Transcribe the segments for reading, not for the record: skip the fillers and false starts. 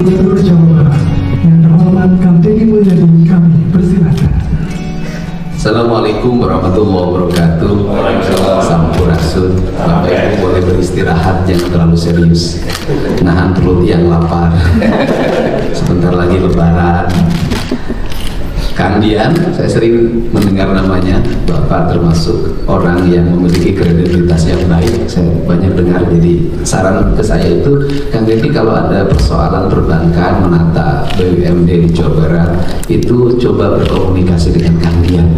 Gubernur Jawa Barat yang terhormat Kang Deddy Mulyadi, kami persilakan. Assalamualaikum warahmatullahi wabarakatuh. Sampurasun. Bapak Ibu boleh beristirahat, jangan terlalu serius. Nahan perut yang lapar. Sebentar lagi Lebaran. Kang Dian, saya sering mendengar namanya. Bapak termasuk orang yang memiliki kredibilitas yang baik. Saya banyak dengar, jadi saran ke saya itu, Kang Deddy kalau ada persoalan perbankan menata BUMD di Jawa Barat, itu coba berkomunikasi dengan Kang Dian.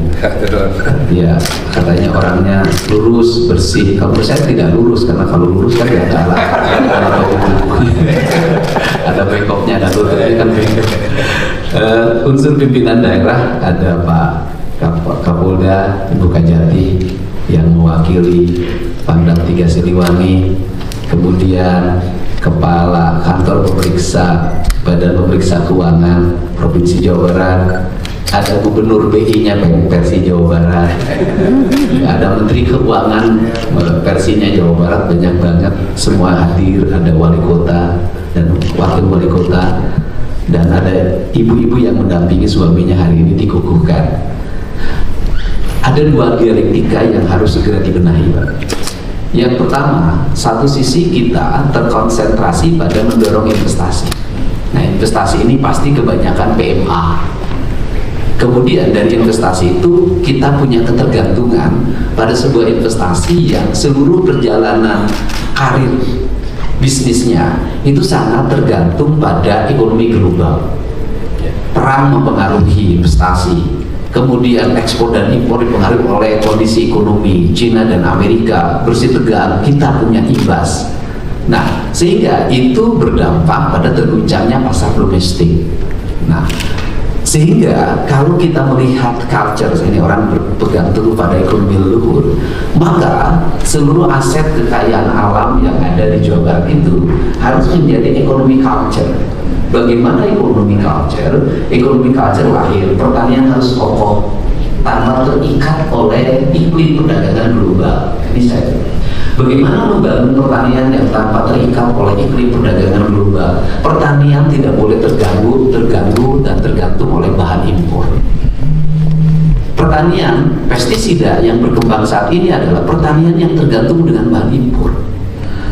Ya, katanya orangnya lurus, bersih. Kalau menurut saya tidak lurus, karena kalau lurus kan tidak ada alasan. Ada bengkoknya, ada lurusnya kan bengkok. Unsur pimpinan daerah ada Pak Kapolda Ibu Kajati yang mewakili Pangdam 3 Siliwangi, kemudian Kepala Kantor Pemeriksa Badan Pemeriksa Keuangan Provinsi Jawa Barat, ada Gubernur BI-nya versi Jawa Barat, ada Menteri Keuangan versinya Jawa Barat, banyak banget, semua hadir, ada wali kota dan wakil wali kota, dan ada ibu-ibu yang mendampingi suaminya hari ini dikukuhkan. Ada dua dialektika yang harus segera dibenahi, Pak. Yang pertama, satu sisi kita terkonsentrasi pada mendorong investasi. Nah, investasi ini pasti kebanyakan PMA. Kemudian dari investasi itu kita punya ketergantungan pada sebuah investasi yang seluruh perjalanan karir bisnisnya itu sangat tergantung pada ekonomi global. Perang mempengaruhi investasi, kemudian ekspor dan impor dipengaruhi oleh kondisi ekonomi. Cina dan Amerika bersitegang, kita punya imbas. Nah, sehingga itu berdampak pada terguncangnya pasar domestik. Nah, sehingga kalau kita melihat culture, ini orang berpegang teguh pada ekonomi leluhur, maka seluruh aset kekayaan alam yang ada di Jawa Barat itu harus menjadi ekonomi culture. Bagaimana ekonomi culture? Ekonomi culture lahir, pertanian harus kokoh tanpa terikat oleh iklim perdagangan global. Ini saya. Bagaimana membangun pertanian yang tanpa terikat oleh iklim perdagangan global? Pertanian tidak boleh terganggu dan tergantung oleh bahan impor. Pertanian pestisida yang berkembang saat ini adalah pertanian yang tergantung dengan bahan impor.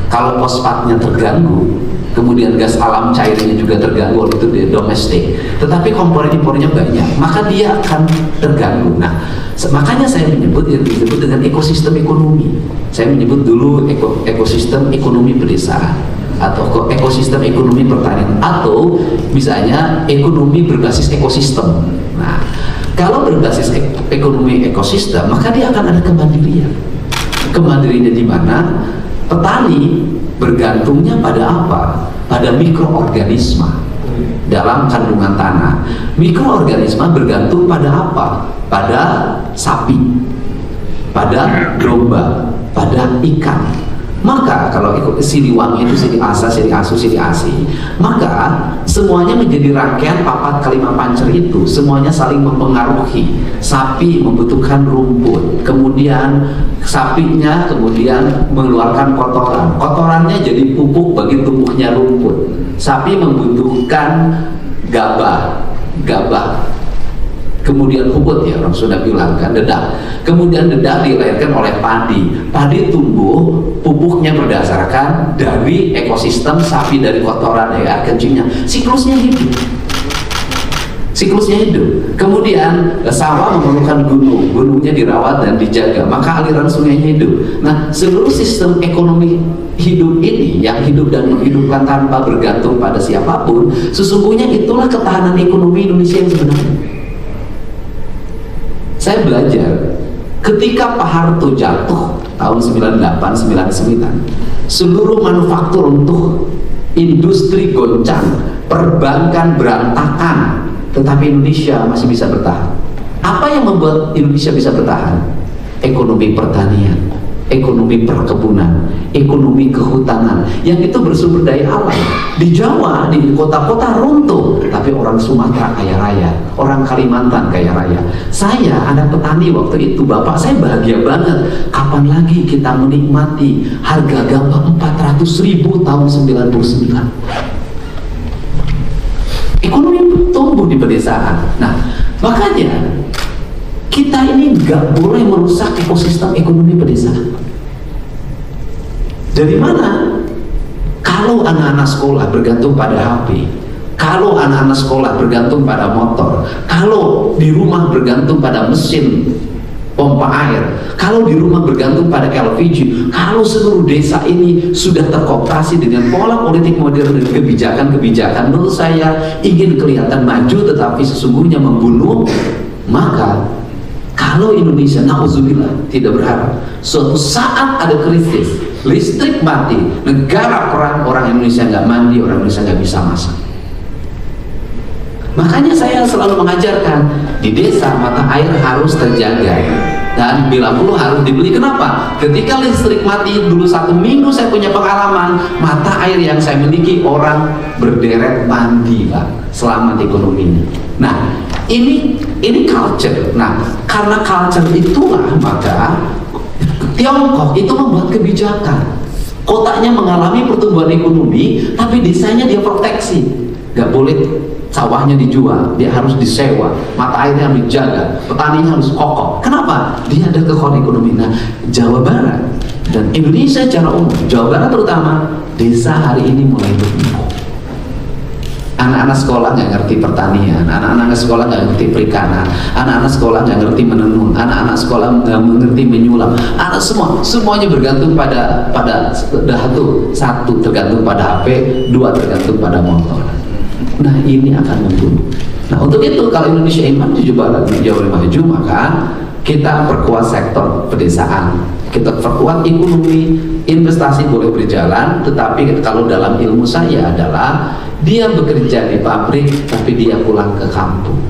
Kalau fosfatnya terganggu, kemudian gas alam cairnya juga terganggu, itu di domestik, tetapi komponen impornya banyak, maka dia akan terganggu. Nah, makanya saya menyebut yang disebut dengan ekosistem ekonomi. Saya menyebut dulu ekosistem ekonomi pedesaan, atau ekosistem ekonomi pertanian, atau misalnya ekonomi berbasis ekosistem. Nah, kalau berbasis ekonomi ekosistem, maka dia akan ada kemandirian. Kemandiriannya di mana? Petani bergantungnya pada apa? Pada mikroorganisme dalam kandungan tanah. Mikroorganisme bergantung pada apa? Pada sapi, pada domba, pada ikan. Maka kalau Siliwangi itu Sili Asa, Sili Asu, Sili Asi, maka semuanya menjadi rangkaian papat kelima pancer itu, semuanya saling mempengaruhi. Sapi membutuhkan rumput, kemudian sapinya kemudian mengeluarkan kotoran, kotorannya jadi pupuk bagi tumbuhnya rumput. Sapi membutuhkan gabah, kemudian pupuk, ya orang sudah bilang kan, dedak. Kemudian dedak dilahirkan oleh padi. Padi tumbuh, pupuknya berdasarkan dari ekosistem, sapi dari kotoran air kencingnya. Siklusnya hidup. Kemudian sawah memerlukan gunung, gunungnya dirawat dan dijaga, maka aliran sungainya hidup. Nah, seluruh sistem ekonomi hidup ini yang hidup dan menghidupkan tanpa bergantung pada siapapun, sesungguhnya itulah ketahanan ekonomi Indonesia yang sebenarnya. Saya belajar ketika Pak Harto jatuh tahun 98-99, seluruh manufaktur untuk industri goncang, perbankan berantakan, tetapi Indonesia masih bisa bertahan. Apa yang membuat Indonesia bisa bertahan? Ekonomi pertanian, ekonomi perkebunan, ekonomi kehutanan, yang itu bersumber daya alam. Di Jawa, di kota-kota runtuh, tapi orang Sumatera kaya raya, orang Kalimantan kaya raya. Saya anak petani waktu itu, bapak saya bahagia banget. Kapan lagi kita menikmati harga gabah 400.000 tahun 99? ekonomi tumbuh di pedesaan. Nah, makanya kita ini nggak boleh merusak ekosistem ekonomi pedesaan. Dari mana? Kalau anak-anak sekolah bergantung pada HP, kalau anak-anak sekolah bergantung pada motor, kalau di rumah bergantung pada mesin pompa air, kalau di rumah bergantung pada LPG, kalau seluruh desa ini sudah terkooptasi dengan pola politik modern dan kebijakan-kebijakan menurut saya ingin kelihatan maju tetapi sesungguhnya membunuh, maka kalau Indonesia, na'udzubillah, tidak berharap suatu saat ada krisis, listrik mati, negara perang, orang Indonesia nggak mandi, orang Indonesia nggak bisa masak. Makanya saya selalu mengajarkan di desa mata air harus terjaga dan bila perlu harus dibeli. Kenapa? Ketika listrik mati dulu 1 minggu saya punya pengalaman, mata air yang saya miliki orang berderet mandi Pak, selamat ekonominya. Nah ini culture. Nah karena culture itulah maka Tiongkok itu membuat kebijakan. Kotanya mengalami pertumbuhan ekonomi, tapi desanya dia proteksi. Gak boleh sawahnya dijual, dia harus disewa, mata airnya harus dijaga, petaninya harus kokoh. Kenapa? Dia ada kekuatan ekonomi. Nah, Jawa Barat dan Indonesia secara umum, Jawa Barat terutama, desa hari ini mulai bertumbuh. Anak-anak sekolah nggak ngerti pertanian, anak-anak sekolah nggak ngerti perikanan, anak-anak sekolah nggak ngerti menenun, anak-anak sekolah nggak mengerti menyulam, anak semuanya bergantung pada satu tergantung pada HP, 2 tergantung pada motor. Nah ini akan membunuh. Nah untuk itu kalau Indonesia ingin jauh lebih maju, maka kita perkuat sektor pedesaan, kita perkuat ekonomi, investasi boleh berjalan, tetapi kalau dalam ilmu saya adalah dia bekerja di pabrik tapi dia pulang ke kampung.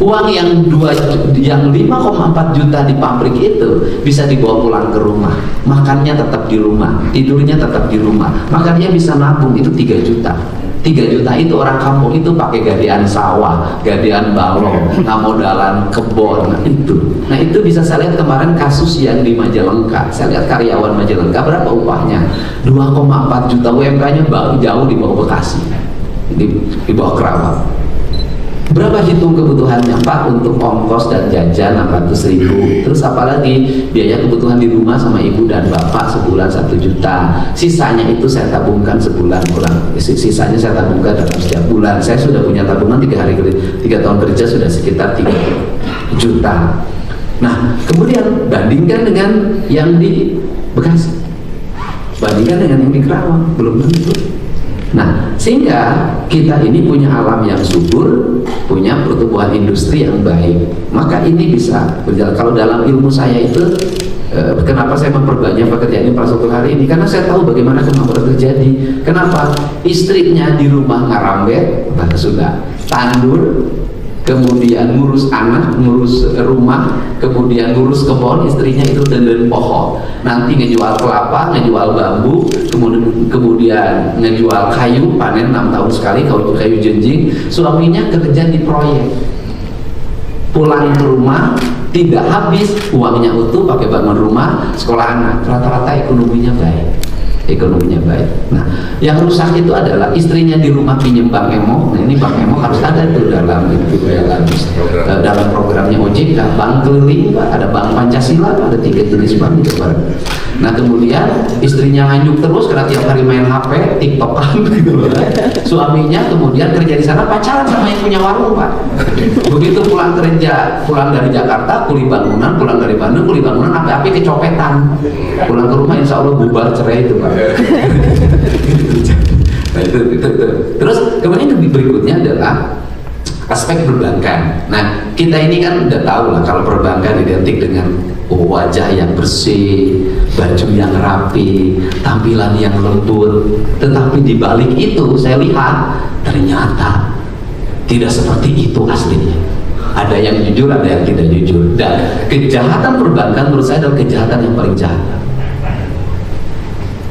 Uang yang 5,4 juta di pabrik itu bisa dibawa pulang ke rumah, makannya tetap di rumah, tidurnya tetap di rumah, maka dia bisa nabung itu 3 juta. 3 juta itu orang kampung itu pakai gadean sawah, gadean balong, modalan kebon, nah itu bisa saya lihat kemarin kasus yang di Majalengka. Saya lihat karyawan Majalengka berapa upahnya, 2,4 juta, UMK-nya jauh di bawah Bekasi, di bawah Kerawang. Berapa hitung kebutuhannya Pak? Untuk ongkos dan jajan 600.000, terus apalagi biaya kebutuhan di rumah sama ibu dan bapak sebulan 1 juta, sisanya itu saya tabungkan sebulan pulang, sisanya saya tabungkan dalam setiap bulan. Saya sudah punya tabungan 3 tahun kerja sudah sekitar 3 juta. Nah kemudian bandingkan dengan yang di Bekasi, bandingkan dengan yang di Kerawang, belum tentu. Nah, sehingga kita ini punya alam yang subur, punya pertumbuhan industri yang baik, maka ini bisa berjalan. Kalau dalam ilmu saya itu, kenapa saya memperbanyak pekerjaan infrastruktur hari ini? Karena saya tahu bagaimana kemampuan terjadi. Kenapa? Istrinya di rumah ngarambet, sudah tandur, kemudian ngurus anak, ngurus rumah, kemudian ngurus kebun, istrinya itu dan pohon, nanti ngejual kelapa, ngejual bambu, kemudian ngejual kayu, panen 6 tahun sekali kayu jenjing. Suaminya kerja di proyek, pulang ke rumah tidak habis uangnya utuh, pakai bangun rumah, sekolah anak, rata-rata ekonominya baik. Nah, yang rusak itu adalah istrinya di rumah pinjam Bank Emo. Nah, ini Bank Emo harus ada tuh dalam programnya OJK, bank keliling Pak, ada bank Pancasila, ada 3 jenis bank gitu Pak. Nah, kemudian istrinya hanyut terus karena tiap hari main HP, TikTokan gitu Pak. Suaminya kemudian kerja di sana pacaran sama yang punya warung Pak. Begitu pulang kerja, pulang dari Jakarta, kuli bangunan, pulang dari Bandung, kuli bangunan, api-api kecopetan. Pulang ke rumah insya Allah bubar cerai itu Pak. Nah, itu. Terus kemudian berikutnya adalah aspek perbankan. Nah kita ini kan udah tahu lah kalau perbankan identik dengan wajah yang bersih, baju yang rapi, tampilan yang lembut. Tetapi di balik itu saya lihat ternyata tidak seperti itu aslinya. Ada yang jujur, ada yang tidak jujur. Dan kejahatan perbankan menurut saya adalah kejahatan yang paling jahat.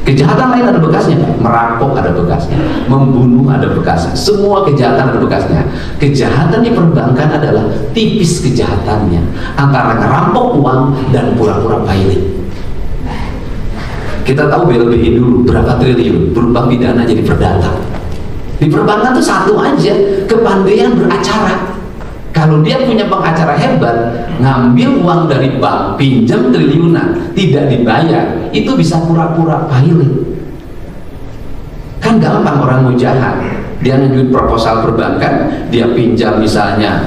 Kejahatan lain ada bekasnya, merampok ada bekasnya, membunuh ada bekasnya, semua kejahatan ada bekasnya. Kejahatan di perbankan adalah tipis kejahatannya, antara ngerampok uang dan pura-pura pilot. Kita tahu BLBI dulu berapa triliun berubah pidana jadi perdata. Di perbankan tuh satu aja, kepandaian beracara. Kalau dia punya pengacara hebat, ngambil uang dari bank, pinjam triliunan, tidak dibayar, itu bisa pura-pura pilot. Kan gampang orang mau jahat. Dia ngajuin proposal perbankan, dia pinjam misalnya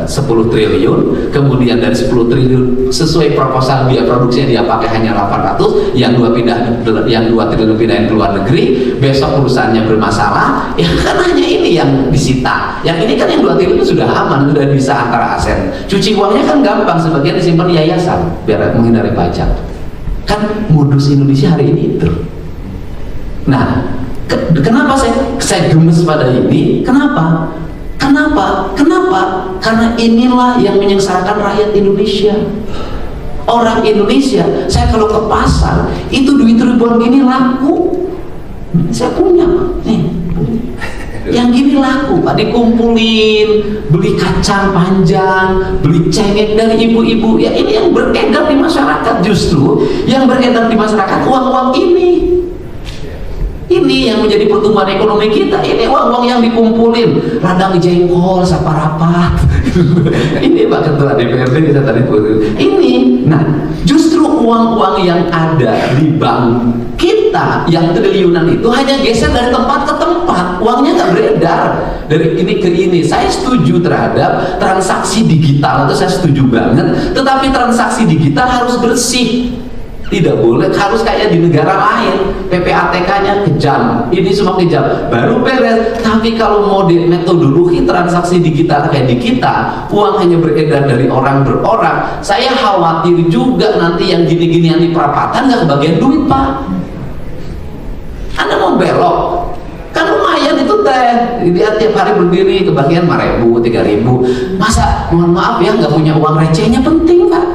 10 triliun, kemudian dari 10 triliun sesuai proposal biaya produksinya dia pakai hanya 800, yang 2 triliun pindahin ke luar negeri, besok perusahaannya bermasalah, ya kan hanya ini yang disita. Yang ini kan yang 2 triliun sudah aman, sudah bisa antara aset. Cuci uangnya kan gampang, sebagian disimpan di yayasan biar menghindari pajak. Kan modus Indonesia hari ini itu. Nah, kenapa saya gemes pada ini? Kenapa? Karena inilah yang menyengsarakan rakyat Indonesia. Orang Indonesia, saya kalau ke pasar, itu duit ribuan gini laku. Saya punya, Pak. Nih, yang gini laku, Pak. Dikumpulin, beli kacang panjang, beli cengek dari ibu-ibu. Ya ini yang beredar di masyarakat, justru yang beredar di masyarakat uang-uang ini. Ini yang menjadi pertumbuhan ekonomi kita. Ini uang-uang yang dikumpulin, radang jengkol, saparapat. Ini Pak Ketua DPRD kita tadi ini. Nah, justru uang-uang yang ada di bank kita yang triliunan itu hanya geser dari tempat ke tempat. Uangnya nggak beredar dari ini ke ini. Saya setuju terhadap transaksi digital, itu saya setuju banget. Tetapi transaksi digital harus bersih. Tidak boleh harus kayak di negara lain, PPATK-nya kejam, ini semua kejam, baru beres. Tapi kalau metodologi transaksi digital kayak di kita, uang hanya beredar dari orang per orang, saya khawatir juga nanti yang gini-ginian di perapatan nggak kebagian duit, Pak. Anda mau belok, kan lumayan itu teh, dia tiap hari berdiri kebagian 5.000, 3.000. Masa, mohon maaf ya, nggak punya uang recehnya penting, Pak.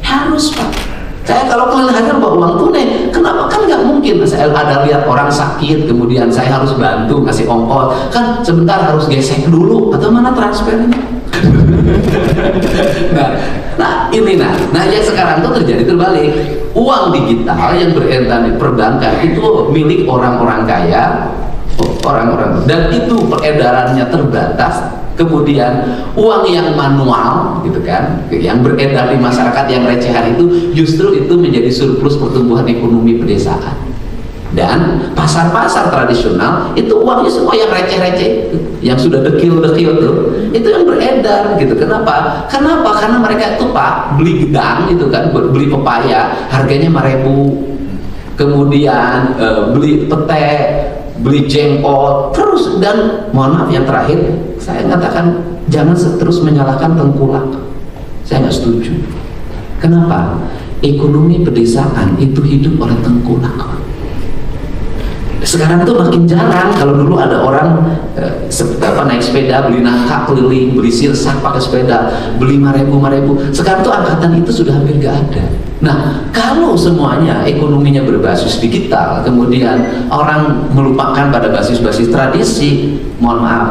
Harus, Pak. Saya kalau kelihatan bawa uang tunai, kenapa? Kan nggak mungkin. Saya ada lihat orang sakit, kemudian saya harus bantu ngasih ongkos, kan sebentar harus gesek dulu, atau mana transfernya? nah yang sekarang tuh terjadi terbalik. Uang digital yang beredar di perbankan itu milik orang-orang kaya, dan itu peredarannya terbatas. Kemudian uang yang manual gitu kan, yang beredar di masyarakat yang recehan itu justru itu menjadi surplus pertumbuhan ekonomi pedesaan. Dan pasar-pasar tradisional itu uangnya semua yang receh-receh, yang sudah dekil-dekil tuh, itu yang beredar gitu. Kenapa? Karena mereka itu, Pak, beli gedang gitu kan, beli pepaya harganya 5.000, kemudian beli pete, beli jengkol terus. Dan mohon maaf yang terakhir, saya katakan jangan terus menyalahkan tengkulak. Saya nggak setuju. Kenapa? Ekonomi pedesaan itu hidup oleh tengkulak. Sekarang tuh makin jarang. Kalau dulu ada orang naik sepeda, beli nangka keliling, beli sirsak pakai sepeda, beli 5.000. Sekarang tuh angkatan itu sudah hampir gak ada. Nah, kalau semuanya ekonominya berbasis digital, kemudian orang melupakan pada basis-basis tradisi, mohon maaf,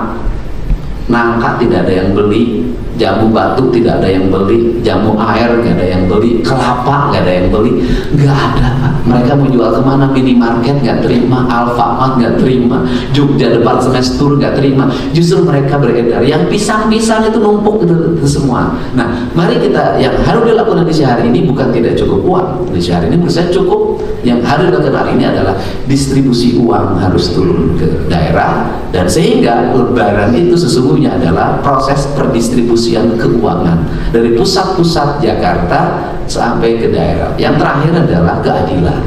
nangka tidak ada yang beli, jamu batu tidak ada yang beli, jamu air nggak ada yang beli, kelapa nggak ada yang beli, nggak ada, Pak. Mereka mau jual kemana? Minimarket nggak terima, Alfamart nggak terima, Jogja Departemen Store nggak terima. Justru mereka beredar. Yang pisang-pisang itu numpuk itu semua. Nah, mari kita, yang harus dilakukan Indonesia hari ini bukan tidak cukup uang. Indonesia hari ini menurut saya cukup. Yang harus dilakukan hari ini adalah distribusi uang harus turun ke daerah, dan sehingga lebaran itu sesungguhnya adalah proses perdistribusian keuangan dari pusat-pusat Jakarta sampai ke daerah. Yang terakhir adalah keadilan.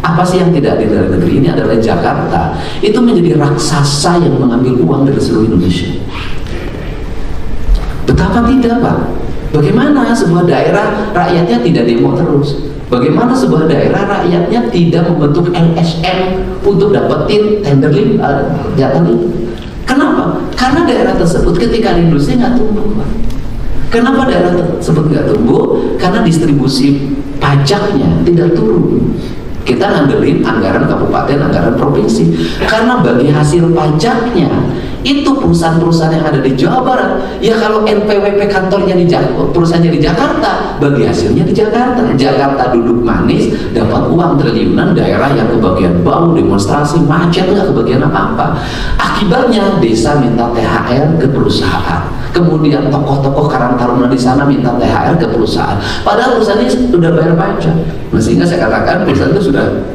Apa sih yang tidak adil dari negeri ini? Adalah Jakarta itu menjadi raksasa yang mengambil uang dari seluruh Indonesia. Betapa tidak, Pak? Bagaimana sebuah daerah rakyatnya tidak demo terus? Bagaimana sebuah daerah rakyatnya tidak membentuk LSM untuk dapetin tender jatah itu? Kenapa? Karena daerah tersebut ketika industri nggak tumbuh, Pak. Kenapa daerah tersebut nggak tumbuh? Karena distribusi pajaknya tidak turun. Kita ngandelin anggaran kabupaten, anggaran provinsi. Karena bagi hasil pajaknya Itu perusahaan-perusahaan yang ada di Jawa Barat. Ya kalau NPWP kantornya di Jakarta, perusahaannya di Jakarta, bagi hasilnya di Jakarta. Jakarta duduk manis, dapat uang triliunan, daerah yang kebagian bau, demonstrasi, macet, nggak kebagian apa-apa. Akibatnya desa minta THR ke perusahaan. Kemudian tokoh-tokoh Karang Taruna di sana minta THR ke perusahaan. Padahal perusahaan ini sudah bayar pajak. Nah, sehingga saya katakan perusahaan itu sudah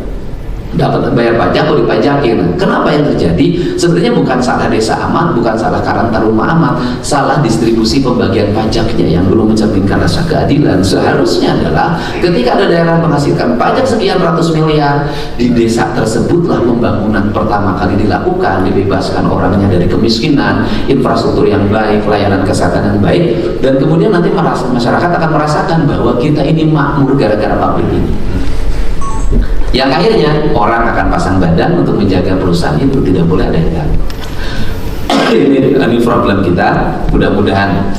dapat bayar pajak atau dipajakin. Kenapa yang terjadi? Sebenarnya bukan salah desa amat, bukan salah Karang Taruna amat, salah distribusi pembagian pajaknya yang belum mencerminkan rasa keadilan. Seharusnya adalah ketika ada daerah menghasilkan pajak sekian ratus miliar, di desa tersebutlah pembangunan pertama kali dilakukan, dibebaskan orangnya dari kemiskinan, infrastruktur yang baik, layanan kesehatan yang baik, dan kemudian nanti masyarakat akan merasakan bahwa kita ini makmur gara-gara pabrik ini. Yang akhirnya orang akan pasang badan untuk menjaga perusahaan itu, tidak boleh ada yang ganggu. Ini problem kita. Mudah-mudahan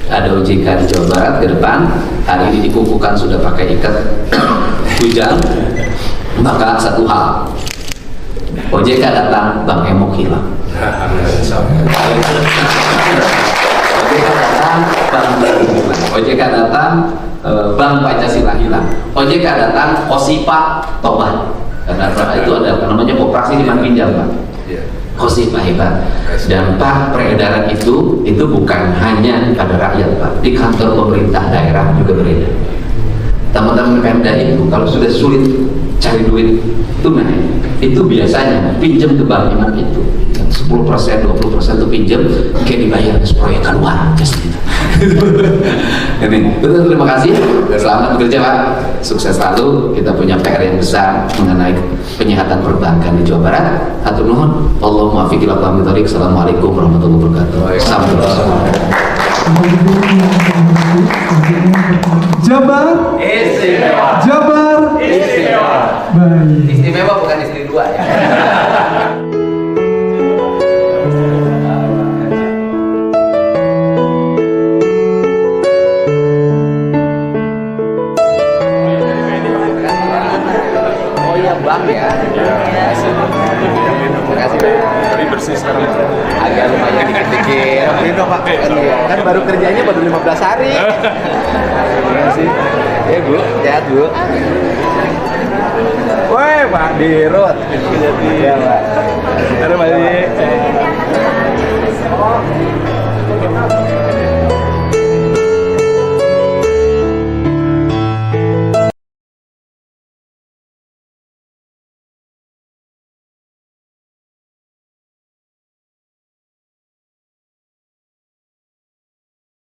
ada OJK di Jawa Barat ke depan. Hari ini dikukuhkan sudah pakai ikat hujan. Maka satu hal, OJK datang, Bang Emok hilang. OJK datang, Bank Pancasila hilang. OJK datang, OSIPA tobat. Karena itu ada namanya koperasi liman pinjam, Pak. OSIPA hebat. Dan Pak, peredaran itu bukan hanya pada rakyat, Pak. Di kantor pemerintah daerah juga beredar. Teman-teman Pemda itu kalau sudah sulit cari duit tunai, itu biasanya pinjam ke bank liman itu. 10%, 20% itu pinjam, kayak dibayar proyek keluar, gitu. Ini betul, terima kasih, selamat bekerja Pak, sukses selalu. Kita punya PR yang besar mengenai penyihatan perbankan di Jawa Barat. Hatur nuhun, Allahumma fiqh ila aqwamit thoriq. Assalamualaikum warahmatullahi wabarakatuh. Jabar Istimewa. Jabar Istimewa. Baik. Istimewa bukan istri dua ya. Oh iya bang ya. Terima kasih. Tapi bersih sekarang. Agak lumayan dikit-dikit. Ini Pak. Kan baru kerjanya baru 15 hari. Terima kasih. Ya Bu, sehat Bu. Woi Pak Dirut. Iya Pak. Ada Pak Dirut.